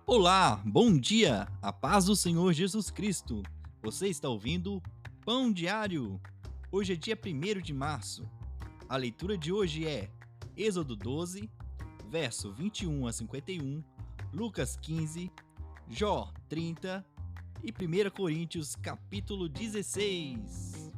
Olá, bom dia, a paz do Senhor Jesus Cristo. Você está ouvindo Pão Diário. Hoje é dia 1º de março. A leitura de hoje é Êxodo 12, verso 21 a 51, Lucas 15, Jó 30 e 1 Coríntios capítulo 16.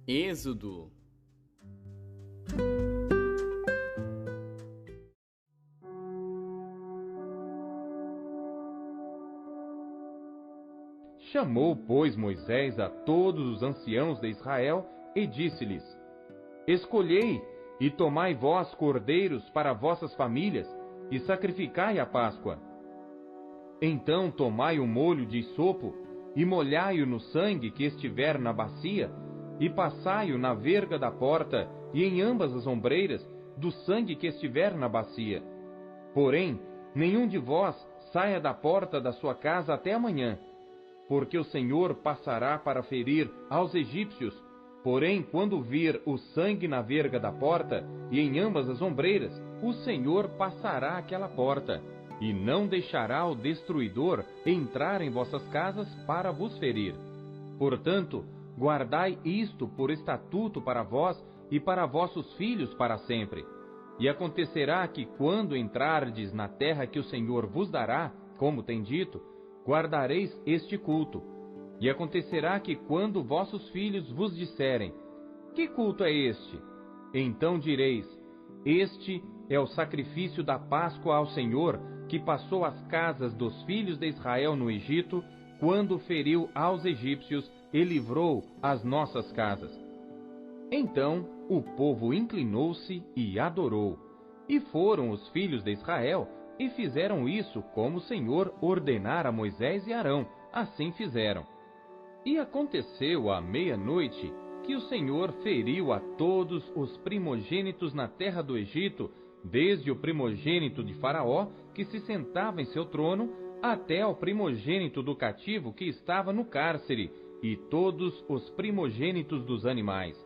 Êxodo. Chamou, pois, Moisés a todos os anciãos de Israel e disse-lhes: Escolhei e tomai vós cordeiros para vossas famílias e sacrificai a Páscoa. Então tomai o molho de sopo e molhai-o no sangue que estiver na bacia e passai-o na verga da porta e em ambas as ombreiras do sangue que estiver na bacia. Porém, nenhum de vós saia da porta da sua casa até amanhã, porque o Senhor passará para ferir aos egípcios. Porém, quando vir o sangue na verga da porta e em ambas as ombreiras, o Senhor passará aquela porta, e não deixará o destruidor entrar em vossas casas para vos ferir. Portanto, guardai isto por estatuto para vós e para vossos filhos para sempre. E acontecerá que, quando entrardes na terra que o Senhor vos dará, como tem dito, guardareis este culto. E acontecerá que, quando vossos filhos vos disserem: Que culto é este? Então direis: Este é o sacrifício da Páscoa ao Senhor, que passou as casas dos filhos de Israel no Egito, quando feriu aos egípcios e livrou as nossas casas. Então o povo inclinou-se e adorou. E foram os filhos de Israel e fizeram isso como o Senhor ordenara a Moisés e Arão. Assim fizeram. E aconteceu à meia-noite que o Senhor feriu a todos os primogênitos na terra do Egito, desde o primogênito de Faraó, que se sentava em seu trono, até ao primogênito do cativo que estava no cárcere, e todos os primogênitos dos animais.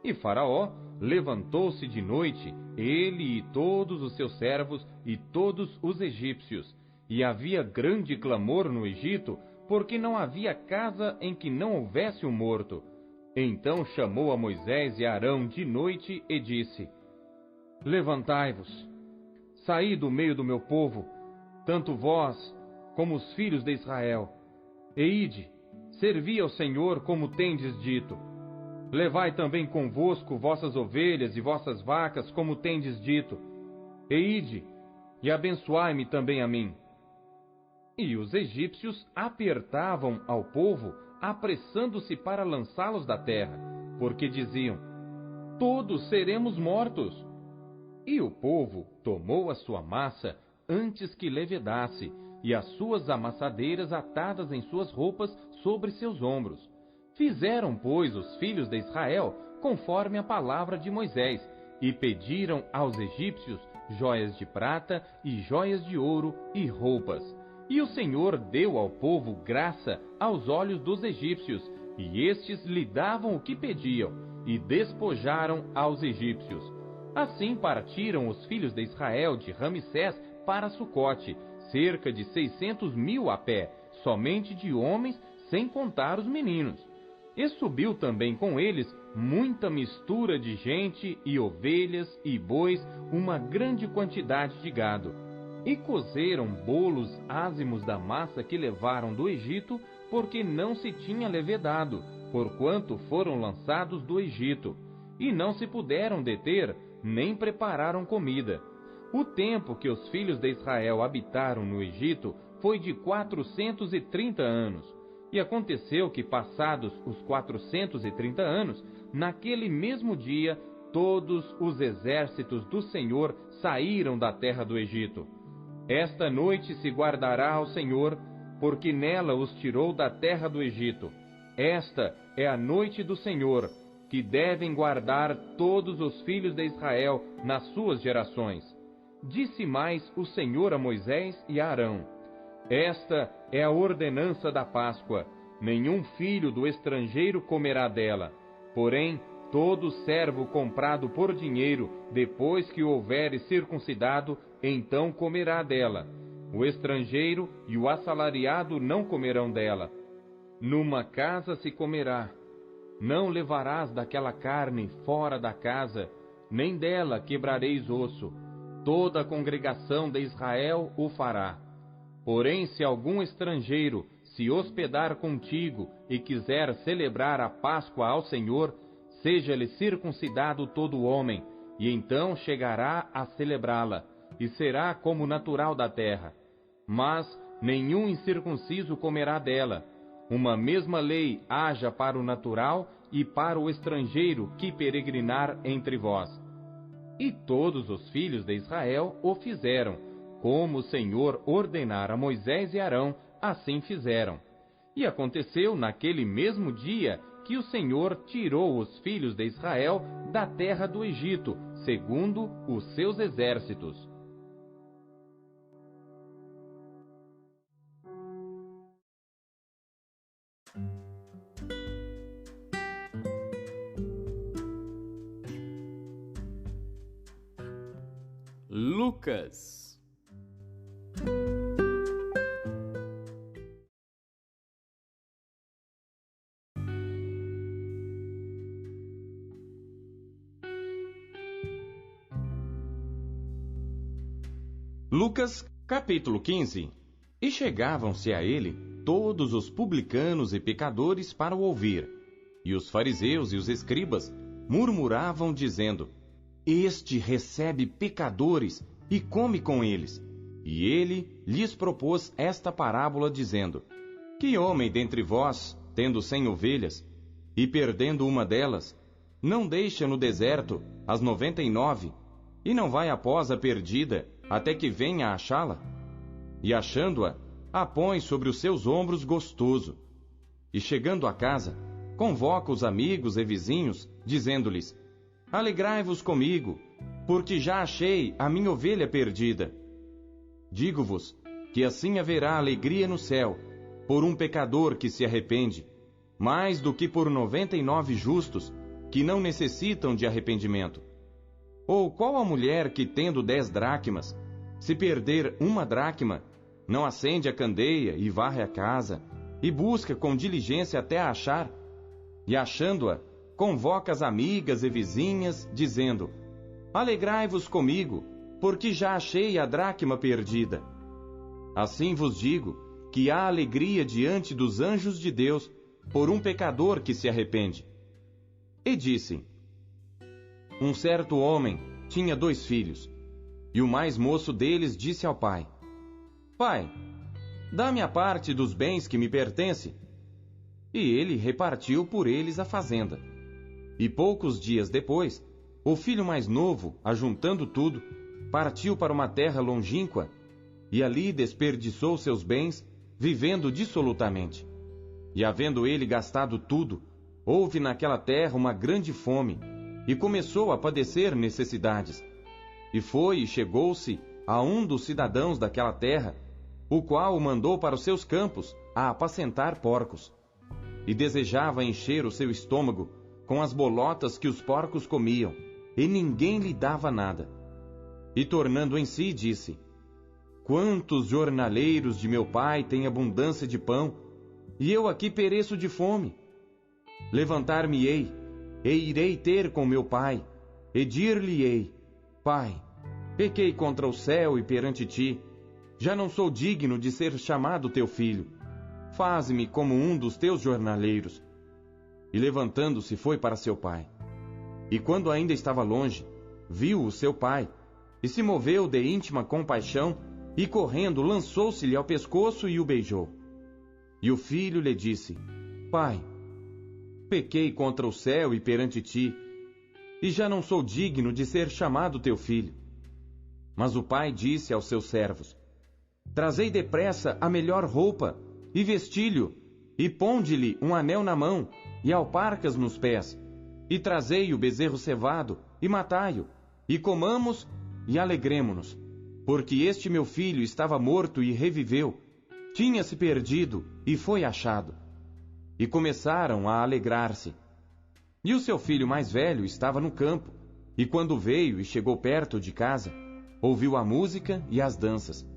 E Faraó levantou-se de noite, ele e todos os seus servos e todos os egípcios. E havia grande clamor no Egito, porque não havia casa em que não houvesse um morto. Então chamou a Moisés e a Arão de noite e disse: Levantai-vos, saí do meio do meu povo, tanto vós como os filhos de Israel, e ide, servi ao Senhor como tendes dito. Levai também convosco vossas ovelhas e vossas vacas, como tendes dito. E ide, e abençoai-me também a mim. E os egípcios apertavam ao povo, apressando-se para lançá-los da terra, porque diziam: Todos seremos mortos. E o povo tomou a sua massa antes que levedasse, e as suas amassadeiras atadas em suas roupas sobre seus ombros. Fizeram, pois, os filhos de Israel conforme a palavra de Moisés, e pediram aos egípcios joias de prata e joias de ouro e roupas. E o Senhor deu ao povo graça aos olhos dos egípcios, e estes lhe davam o que pediam, e despojaram aos egípcios. Assim partiram os filhos de Israel de Ramsés para Sucote, cerca de 600.000 a pé, somente de homens, sem contar os meninos. E subiu também com eles muita mistura de gente, e ovelhas, e bois, uma grande quantidade de gado. E cozeram bolos ázimos da massa que levaram do Egito, porque não se tinha levedado, porquanto foram lançados do Egito. E não se puderam deter, nem prepararam comida. O tempo que os filhos de Israel habitaram no Egito foi de 430 anos. E aconteceu que, passados os 430 anos, naquele mesmo dia, todos os exércitos do Senhor saíram da terra do Egito. Esta noite se guardará ao Senhor, porque nela os tirou da terra do Egito. Esta é a noite do Senhor, que devem guardar todos os filhos de Israel nas suas gerações. Disse mais o Senhor a Moisés e a Arão: Esta é a ordenança da Páscoa: nenhum filho do estrangeiro comerá dela. Porém, todo servo comprado por dinheiro, depois que o houveres circuncidado, então comerá dela. O estrangeiro e o assalariado não comerão dela. Numa casa se comerá. Não levarás daquela carne fora da casa, nem dela quebrareis osso. Toda a congregação de Israel o fará. Porém, se algum estrangeiro se hospedar contigo e quiser celebrar a Páscoa ao Senhor, seja-lhe circuncidado todo homem, e então chegará a celebrá-la, e será como natural da terra. Mas nenhum incircunciso comerá dela. Uma mesma lei haja para o natural e para o estrangeiro que peregrinar entre vós. E todos os filhos de Israel o fizeram, como o Senhor ordenara a Moisés e Arão, assim fizeram. E aconteceu naquele mesmo dia que o Senhor tirou os filhos de Israel da terra do Egito, segundo os seus exércitos. Lucas. Lucas, capítulo 15. E chegavam-se a ele todos os publicanos e pecadores para o ouvir. E os fariseus e os escribas murmuravam, dizendo: Este recebe pecadores e come com eles. E ele lhes propôs esta parábola, dizendo: Que homem dentre vós, tendo 100 ovelhas, e perdendo uma delas, não deixa no deserto as 99, e não vai após a perdida, até que venha a achá-la? E achando-a, a põe sobre os seus ombros gostoso. E chegando a casa, convoca os amigos e vizinhos, dizendo-lhes: Alegrai-vos comigo, porque já achei a minha ovelha perdida. Digo-vos que assim haverá alegria no céu, por um pecador que se arrepende, mais do que por 99 justos, que não necessitam de arrependimento. Ou qual a mulher que, tendo 10 dracmas, se perder uma dracma, não acende a candeia e varre a casa, e busca com diligência até a achar? E achando-a, convoca as amigas e vizinhas, dizendo: Alegrai-vos comigo, porque já achei a dracma perdida. Assim vos digo que há alegria diante dos anjos de Deus por um pecador que se arrepende. E disse: Um certo homem tinha 2 filhos, e o mais moço deles disse ao pai: Pai, dá-me a parte dos bens que me pertence. E ele repartiu por eles a fazenda. E poucos dias depois, o filho mais novo, ajuntando tudo, partiu para uma terra longínqua, e ali desperdiçou seus bens, vivendo dissolutamente. E havendo ele gastado tudo, houve naquela terra uma grande fome, e começou a padecer necessidades. E foi e chegou-se a um dos cidadãos daquela terra, o qual o mandou para os seus campos a apacentar porcos. E desejava encher o seu estômago com as bolotas que os porcos comiam, e ninguém lhe dava nada. E tornando em si, disse: Quantos jornaleiros de meu pai têm abundância de pão, e eu aqui pereço de fome? Levantar-me-ei, e irei ter com meu pai, e dir-lhe-ei: Pai, pequei contra o céu e perante ti, já não sou digno de ser chamado teu filho. Faze-me como um dos teus jornaleiros. E levantando-se foi para seu pai. E quando ainda estava longe, viu o seu pai, e se moveu de íntima compaixão, e correndo lançou-se-lhe ao pescoço e o beijou. E o filho lhe disse: Pai, pequei contra o céu e perante ti, e já não sou digno de ser chamado teu filho. Mas o pai disse aos seus servos: Trazei depressa a melhor roupa, e vesti-lhe, e ponde-lhe um anel na mão, e alparcas nos pés, e trazei o bezerro cevado, e matai-o, e comamos, e alegremo-nos, porque este meu filho estava morto e reviveu, tinha se perdido e foi achado. E começaram a alegrar-se. E o seu filho mais velho estava no campo, e quando veio e chegou perto de casa, ouviu a música e as danças.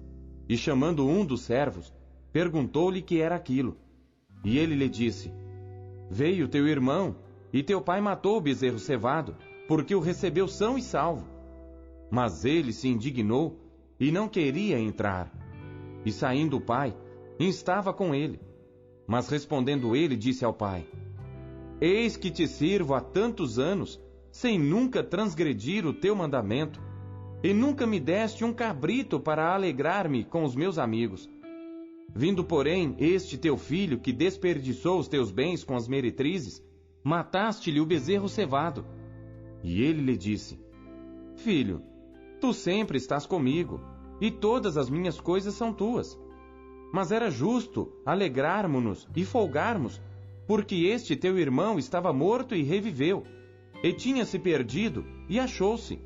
E chamando um dos servos, perguntou-lhe que era aquilo. E ele lhe disse: Veio teu irmão, e teu pai matou o bezerro cevado, porque o recebeu são e salvo. Mas ele se indignou e não queria entrar. E saindo o pai, instava com ele. Mas respondendo ele, disse ao pai: Eis que te sirvo há tantos anos, sem nunca transgredir o teu mandamento, e nunca me deste um cabrito para alegrar-me com os meus amigos. Vindo, porém, este teu filho, que desperdiçou os teus bens com as meretrizes, mataste-lhe o bezerro cevado. E ele lhe disse: Filho, tu sempre estás comigo, e todas as minhas coisas são tuas. Mas era justo alegrarmos-nos e folgarmos, porque este teu irmão estava morto e reviveu, e tinha se perdido e achou-se.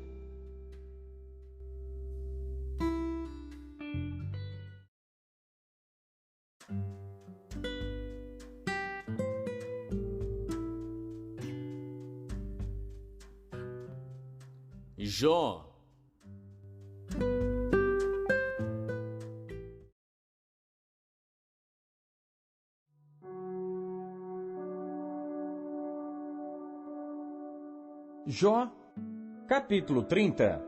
Jó. Jó, capítulo 30.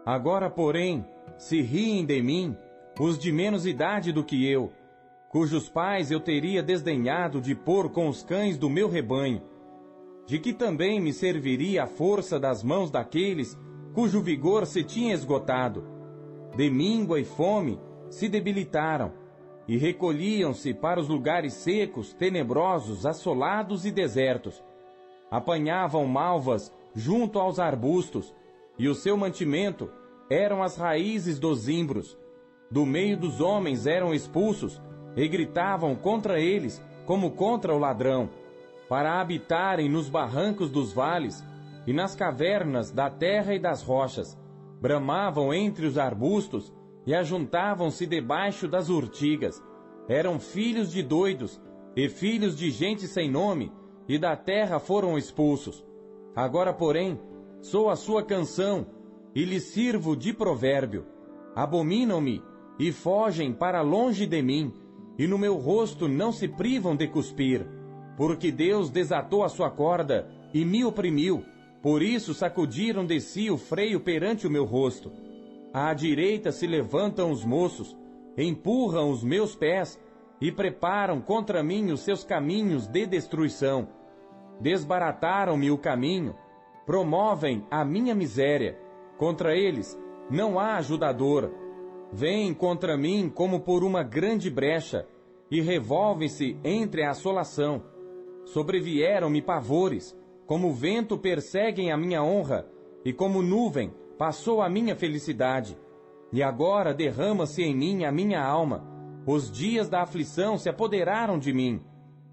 Agora, porém, se riem de mim os de menos idade do que eu, cujos pais eu teria desdenhado de pôr com os cães do meu rebanho, de que também me serviria a força das mãos daqueles cujo vigor se tinha esgotado. De míngua e fome se debilitaram, e recolhiam-se para os lugares secos, tenebrosos, assolados e desertos. Apanhavam malvas junto aos arbustos, e o seu mantimento eram as raízes dos zimbros. Do meio dos homens eram expulsos, e gritavam contra eles como contra o ladrão, para habitarem nos barrancos dos vales e nas cavernas da terra e das rochas. Bramavam entre os arbustos e ajuntavam-se debaixo das urtigas. Eram filhos de doidos e filhos de gente sem nome, e da terra foram expulsos. Agora, porém, sou a sua canção, e lhes sirvo de provérbio. Abominam-me, e fogem para longe de mim, e no meu rosto não se privam de cuspir. Porque Deus desatou a sua corda, e me oprimiu, por isso sacudiram de si o freio perante o meu rosto. À direita se levantam os moços, empurram os meus pés, e preparam contra mim os seus caminhos de destruição. Desbarataram-me o caminho, promovem a minha miséria. Contra eles não há ajudador. Vêm contra mim como por uma grande brecha, e revolvem-se entre a assolação. Sobrevieram-me pavores, como vento perseguem a minha honra, e como nuvem passou a minha felicidade. E agora derrama-se em mim a minha alma. Os dias da aflição se apoderaram de mim.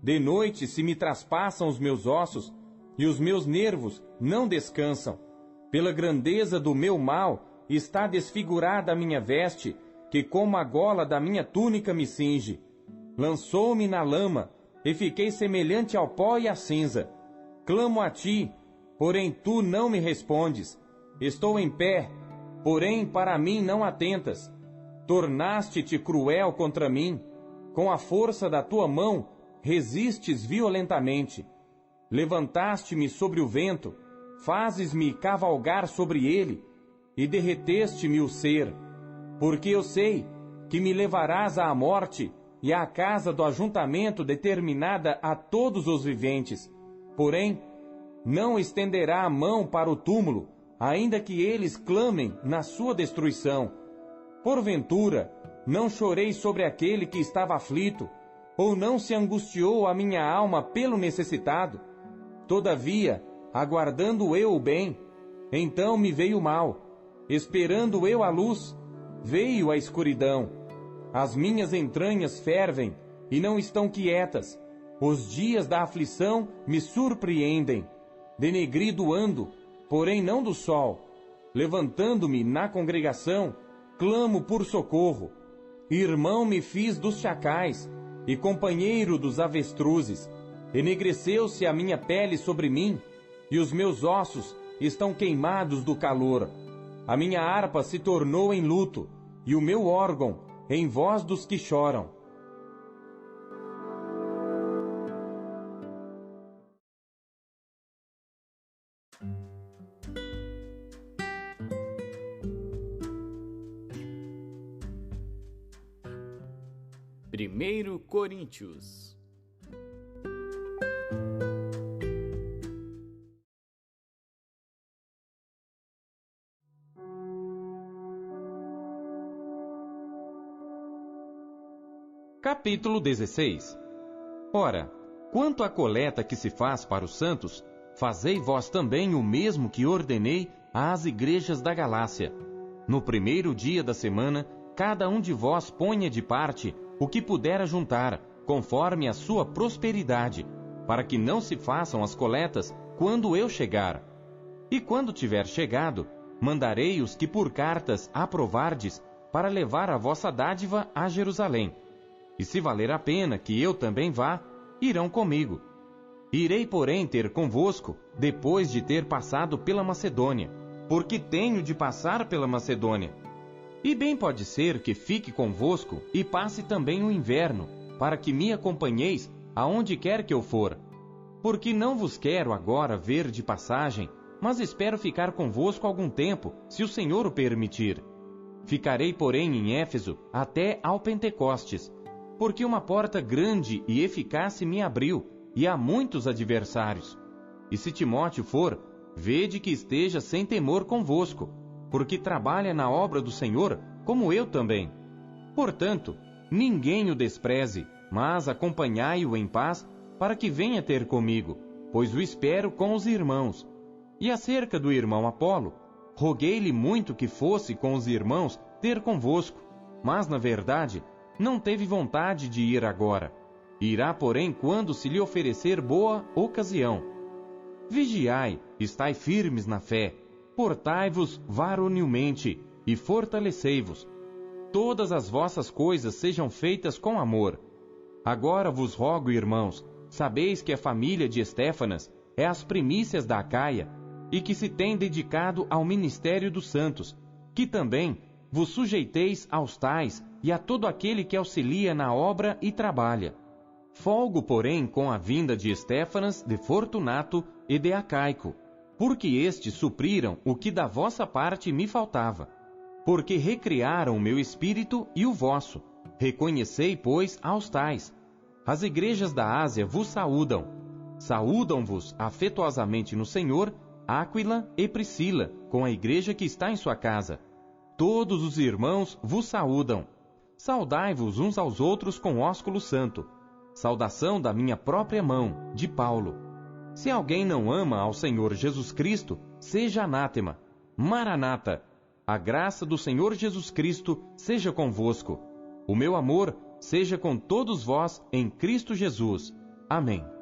De noite se me traspassam os meus ossos, e os meus nervos não descansam. Pela grandeza do meu mal está desfigurada a minha veste, que como a gola da minha túnica me cinge. Lançou-me na lama, e fiquei semelhante ao pó e à cinza. Clamo a ti, porém tu não me respondes. Estou em pé, porém para mim não atentas. Tornaste-te cruel contra mim. Com a força da tua mão, resistes violentamente. Levantaste-me sobre o vento, fazes-me cavalgar sobre ele, e derreteste-me o ser. Porque eu sei que me levarás à morte, e à casa do ajuntamento determinada a todos os viventes. Porém, não estenderá a mão para o túmulo, ainda que eles clamem na sua destruição. Porventura, não chorei sobre aquele que estava aflito, ou não se angustiou a minha alma pelo necessitado? Todavia, aguardando eu o bem, então me veio o mal. Esperando eu a luz, veio a escuridão. As minhas entranhas fervem e não estão quietas. Os dias da aflição me surpreendem. Denegrido ando, porém não do sol. Levantando-me na congregação, clamo por socorro. Irmão me fiz dos chacais, e companheiro dos avestruzes. Enegreceu-se a minha pele sobre mim, e os meus ossos estão queimados do calor. A minha harpa se tornou em luto, e o meu órgão em voz dos que choram. Primeiro Coríntios. Capítulo 16. Ora, quanto à coleta que se faz para os santos, fazei vós também o mesmo que ordenei às igrejas da Galácia. No primeiro dia da semana, cada um de vós ponha de parte o que puder juntar, conforme a sua prosperidade, para que não se façam as coletas quando eu chegar. E quando tiver chegado, mandarei os que por cartas aprovardes para levar a vossa dádiva a Jerusalém. E se valer a pena que eu também vá, irão comigo. Irei, porém, ter convosco, depois de ter passado pela Macedônia, porque tenho de passar pela Macedônia. E bem pode ser que fique convosco e passe também o inverno, para que me acompanheis aonde quer que eu for. Porque não vos quero agora ver de passagem, mas espero ficar convosco algum tempo, se o Senhor o permitir. Ficarei, porém, em Éfeso até ao Pentecostes, porque uma porta grande e eficaz se me abriu, e há muitos adversários. E se Timóteo for, vede que esteja sem temor convosco, porque trabalha na obra do Senhor, como eu também. Portanto, ninguém o despreze, mas acompanhai-o em paz, para que venha ter comigo, pois o espero com os irmãos. E acerca do irmão Apolo, roguei-lhe muito que fosse com os irmãos ter convosco, mas, na verdade, não teve vontade de ir agora. Irá, porém, quando se lhe oferecer boa ocasião. Vigiai, estai firmes na fé, portai-vos varonilmente e fortalecei-vos. Todas as vossas coisas sejam feitas com amor. Agora vos rogo, irmãos, sabeis que a família de Estéfanas é as primícias da Acaia, e que se tem dedicado ao ministério dos santos, que também vos sujeiteis aos tais e a todo aquele que auxilia na obra e trabalha. Folgo, porém, com a vinda de Estéfanas, de Fortunato e de Acaico, porque estes supriram o que da vossa parte me faltava. Porque recriaram o meu espírito e o vosso. Reconhecei, pois, aos tais. As igrejas da Ásia vos saúdam. Saúdam-vos afetuosamente no Senhor Áquila e Priscila, com a igreja que está em sua casa. Todos os irmãos vos saúdam. Saudai-vos uns aos outros com ósculo santo. Saudação da minha própria mão, de Paulo. Se alguém não ama ao Senhor Jesus Cristo, seja anátema. Maranata. A graça do Senhor Jesus Cristo seja convosco. O meu amor seja com todos vós em Cristo Jesus. Amém.